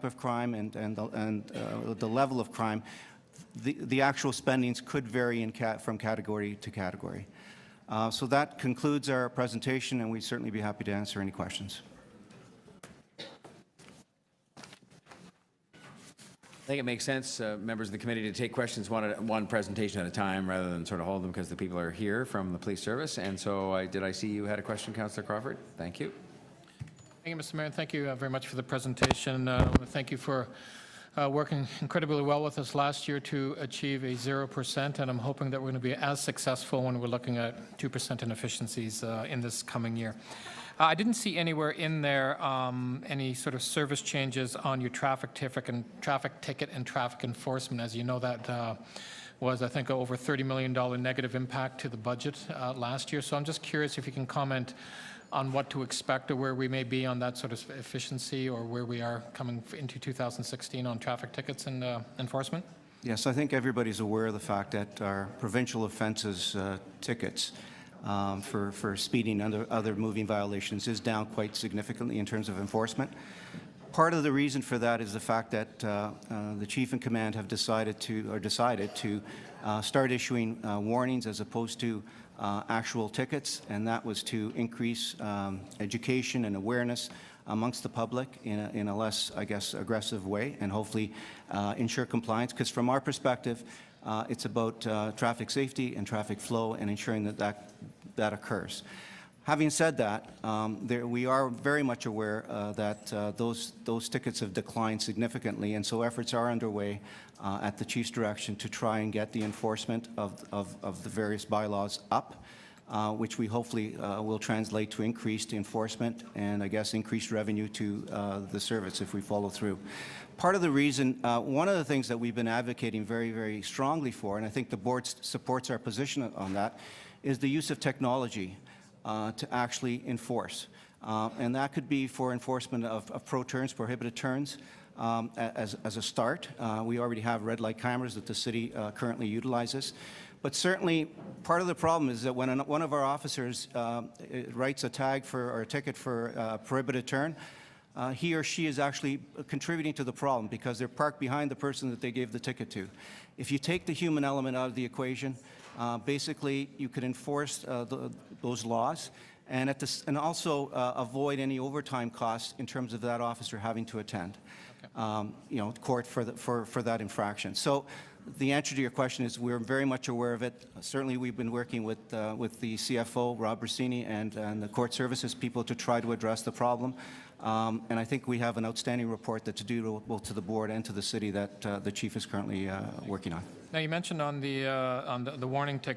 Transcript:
of crime and the level of crime, the actual spendings could vary from category to category. So that concludes our presentation, and we'd certainly be happy to answer any questions. I think it makes sense, members of the committee, to take questions one presentation at a time rather than sort of hold them because the people are here from the police service. And so did I see you had a question, Councillor Crawford? Thank you. Thank you, Mr. Mayor, and thank you very much for the presentation. Thank you for working incredibly well with us last year to achieve a 0%, and I'm hoping that we're going to be as successful when we're looking at 2% inefficiencies in this coming year. I didn't see anywhere in there any sort of service changes on your traffic ticket and traffic enforcement. As you know, that was, I think, over $30 million negative impact to the budget last year. So I'm just curious if you can comment on what to expect or where we may be on that sort of efficiency, or where we are coming into 2016 on traffic tickets and enforcement? Yes, I think everybody's aware of the fact that our provincial offences tickets for speeding and other moving violations is down quite significantly in terms of enforcement. Part of the reason for that is the fact that the Chief and Command have decided to start issuing warnings as opposed to actual tickets, and that was to increase education and awareness amongst the public in a less, I guess, aggressive way, and hopefully ensure compliance. Because from our perspective, it's about traffic safety and traffic flow and ensuring that occurs. Having said that, we are very much aware that those tickets have declined significantly, and so efforts are underway at the Chief's direction to try and get the enforcement of the various bylaws up, which we hopefully will translate to increased enforcement and, I guess, increased revenue to the service if we follow through. Part of the reason, one of the things that we've been advocating very, very strongly for, and I think the board supports our position on that, is the use of technology to actually enforce. And that could be for enforcement of pro-turns, prohibited turns, as a start. We already have red light cameras that the city currently utilizes. But certainly, part of the problem is that when one of our officers writes a tag or a ticket for a prohibited turn, he or she is actually contributing to the problem because they're parked behind the person that they gave the ticket to. If you take the human element out of the equation, basically you could enforce those laws and also avoid any overtime costs in terms of that officer having to attend court for that infraction. So the answer to your question is we're very much aware of it. Certainly we've been working with the CFO, Rob Rossini, and the court services people to try to address the problem. And I think we have an outstanding report that's due both to the board and to the city that the Chief is currently working on. Now, you mentioned on the warning ticket